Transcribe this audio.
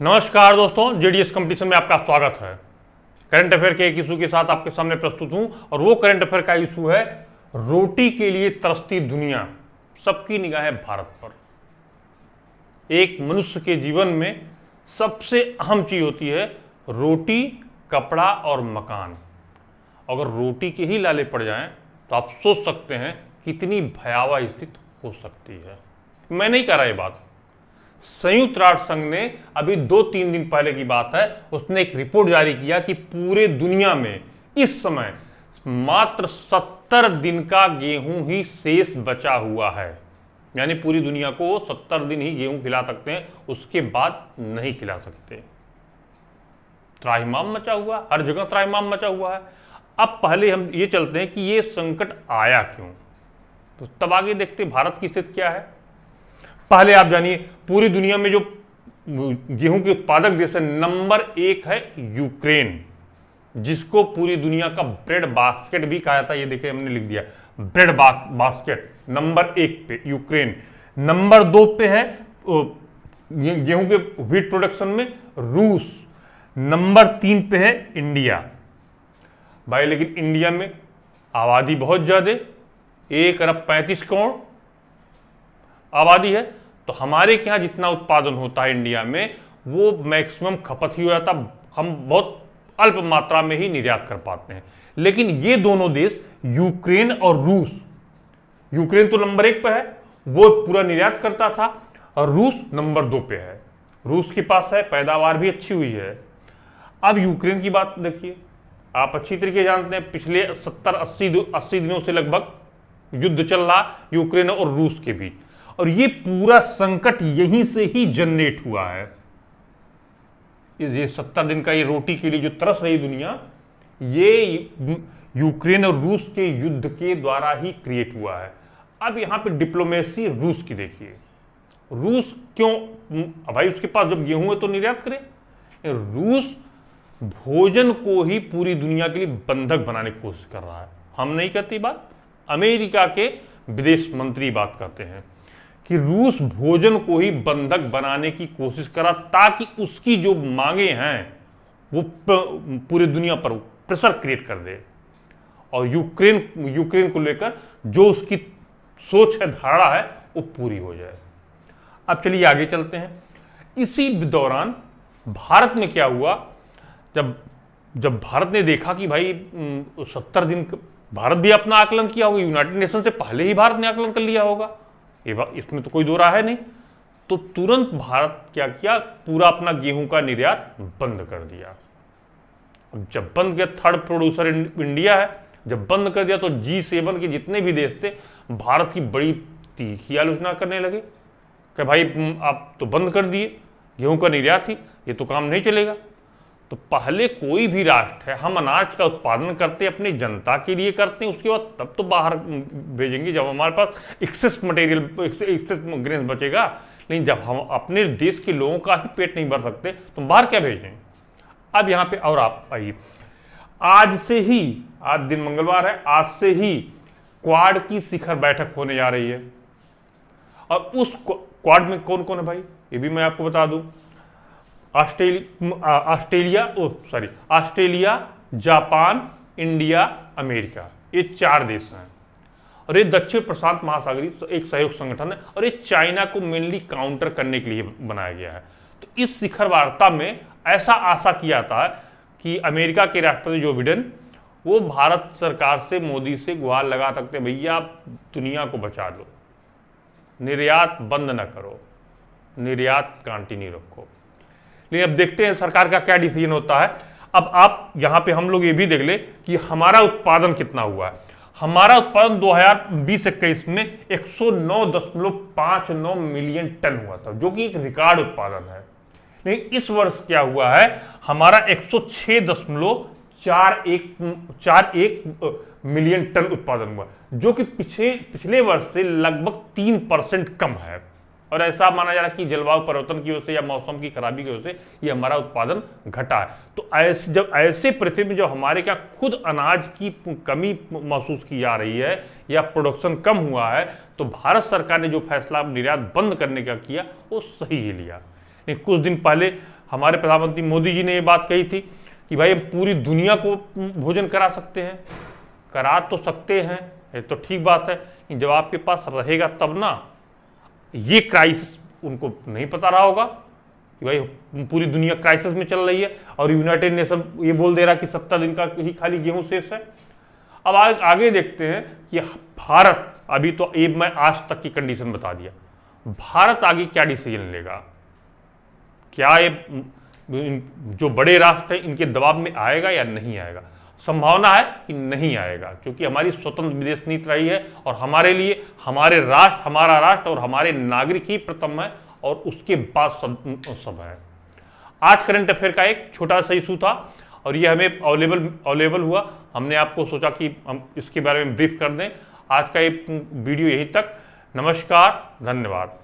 नमस्कार दोस्तों, JDS competition में आपका स्वागत है। करंट अफेयर के एक इशू के साथ आपके सामने प्रस्तुत हूं और वो करंट अफेयर का इशू है रोटी के लिए तरसती दुनिया, सबकी निगाहें भारत पर। एक मनुष्य के जीवन में सबसे अहम चीज होती है रोटी, कपड़ा और मकान। अगर रोटी के ही लाले पड़ जाएं तो आप सोच सकते हैं कितनी भयावह स्थिति हो सकती है। मैं नहीं कह रहा ये बात, संयुक्त राष्ट्र संघ ने अभी 2-3 दिन पहले की बात है, उसने एक रिपोर्ट जारी किया कि पूरे दुनिया में इस समय मात्र 70 दिन का गेहूं ही शेष बचा हुआ है। यानी पूरी दुनिया को 70 दिन ही गेहूं खिला सकते हैं, उसके बाद नहीं खिला सकते। त्राहिमाम मचा हुआ, हर जगह त्राहिमाम मचा हुआ है। अब पहले हम ये चलते हैं कि ये संकट आया क्यों, तो तब आगे देखते हैं भारत की स्थिति क्या है। पहले आप जानिए, पूरी दुनिया में जो गेहूं के उत्पादक देश है, नंबर 1 है यूक्रेन, जिसको पूरी दुनिया का ब्रेड बास्केट भी कहा जाता है। ये देखिए हमने लिख दिया, ब्रेड बास्केट नंबर 1 पे यूक्रेन। नंबर 2 पे है गेहूं के व्हीट प्रोडक्शन में रूस। नंबर 3 पे है इंडिया। भाई लेकिन इंडिया में आबादी बहुत ज्यादा, 1 अरब 35 करोड़ आबादी है, तो हमारे यहाँ जितना उत्पादन होता है इंडिया में वो मैक्सिमम खपत ही हो जाता, हम बहुत अल्प मात्रा में ही निर्यात कर पाते हैं। लेकिन ये दोनों देश यूक्रेन और रूस, यूक्रेन तो नंबर 1 पे है, वो पूरा निर्यात करता था, और रूस नंबर 2 पे है। रूस के पास है, पैदावार भी अच्छी हुई है। अब यूक्रेन की बात देखिए, आप अच्छी तरीके जानते हैं पिछले 70-80 दिनों से लगभग युद्ध चल रहा यूक्रेन और रूस के बीच, और ये पूरा संकट यहीं से ही जनरेट हुआ है। ये 70 दिन का ये रोटी के लिए जो तरस रही दुनिया, ये यूक्रेन और रूस के युद्ध के द्वारा ही क्रिएट हुआ है। अब यहां पे डिप्लोमेसी रूस की देखिए, रूस क्यों, भाई उसके पास जब गेहूं है तो निर्यात करे। रूस भोजन को ही पूरी दुनिया के लिए बंधक बनाने की कोशिश कर रहा है। हम नहीं कहते बात, अमेरिका के विदेश मंत्री बात करते हैं कि रूस भोजन को ही बंधक बनाने की कोशिश करा ताकि उसकी जो मांगे हैं वो पूरे दुनिया पर प्रेशर क्रिएट कर दे, और यूक्रेन को लेकर जो उसकी सोच है, धारणा है, वो पूरी हो जाए। अब चलिए आगे चलते हैं। इसी दौरान भारत में क्या हुआ, जब भारत ने देखा कि भाई 70 दिन, भारत भी अपना आकलन किया होगा, यूनाइटेड नेशन से पहले ही भारत ने आकलन कर लिया होगा, इसमें तो कोई दो राय है नहीं, तो तुरंत भारत क्या किया, पूरा अपना गेहूं का निर्यात बंद कर दिया। अब जब बंद किया, थर्ड प्रोड्यूसर इंडिया है, जब बंद कर दिया तो G7 के जितने भी देश थे भारत की बड़ी तीखी आलोचना करने लगे कि भाई आप तो बंद कर दिए गेहूं का निर्यात ही, ये तो काम नहीं चलेगा। तो पहले कोई भी राष्ट्र है, हम अनाज का उत्पादन करते अपनी जनता के लिए करते हैं, उसके बाद तब तो बाहर भेजेंगे जब हमारे पास एक्सेस मटेरियल, एक्सेस ग्रेन बचेगा। लेकिन जब हम अपने देश के लोगों का ही पेट नहीं भर सकते तो बाहर क्या भेजें। अब यहाँ पे और आप आइए, आज से ही, आज दिन मंगलवार है, आज से ही क्वाड की शिखर बैठक होने जा रही है। और उस क्वाड में कौन कौन है भाई, ये भी मैं आपको बता दूं। ऑस्ट्रेलिया, जापान, इंडिया, अमेरिका, ये 4 देश हैं, और ये दक्षिण प्रशांत महासागरीय एक सहयोग संगठन है, और ये चाइना को मेनली काउंटर करने के लिए बनाया गया है। तो इस शिखर वार्ता में ऐसा आशा किया जाता है कि अमेरिका के राष्ट्रपति जो बिडेन, वो भारत सरकार से, मोदी से गुहार लगा सकते, भैया आप दुनिया को बचा लो, निर्यात बंद ना करो, निर्यात कंटिन्यू रखो। लेकिन अब देखते हैं सरकार का क्या डिसीजन होता है। अब आप यहां पे हम लोग ये भी देख ले कि हमारा उत्पादन कितना हुआ है। हमारा उत्पादन 2020-21 में 109.59 मिलियन टन हुआ था, जो कि एक रिकॉर्ड उत्पादन है। लेकिन इस वर्ष क्या हुआ है, हमारा 106.41 मिलियन टन उत्पादन हुआ, जो कि पिछले वर्ष से लगभग 3% कम है। और ऐसा माना जा रहा है कि जलवायु परिवर्तन की वजह से या मौसम की खराबी की वजह से ये हमारा उत्पादन घटा है। तो ऐसे परिस्थिति में जो हमारे क्या खुद अनाज की कमी महसूस की जा रही है या प्रोडक्शन कम हुआ है, तो भारत सरकार ने जो फैसला निर्यात बंद करने का किया वो सही ही लिया। कुछ दिन पहले हमारे प्रधानमंत्री मोदी जी ने ये बात कही थी कि भाई हम पूरी दुनिया को भोजन करा सकते हैं, करा तो सकते हैं, ये तो ठीक बात है, कि जब आपके पास रहेगा तब ना। ये क्राइसिस उनको नहीं पता रहा होगा कि भाई पूरी दुनिया क्राइसिस में चल रही है और यूनाइटेड नेशन ये बोल दे रहा कि 70 दिन का ही खाली गेहूं शेष है। अब आगे देखते हैं कि भारत, अभी तो ये मैं आज तक की कंडीशन बता दिया, भारत आगे क्या डिसीजन लेगा, क्या ये जो बड़े राष्ट्र हैं इनके दबाव में आएगा या नहीं आएगा। संभावना है कि नहीं आएगा, क्योंकि हमारी स्वतंत्र विदेश नीति रही है और हमारे लिए हमारे राष्ट्र, हमारा राष्ट्र और हमारे नागरिक ही प्रथम है और उसके बाद सब है। आज करंट अफेयर का एक छोटा सा इशू था और ये हमें अवेलेबल हुआ, हमने आपको सोचा कि हम इसके बारे में ब्रीफ कर दें। आज का ये वीडियो यहीं तक। नमस्कार, धन्यवाद।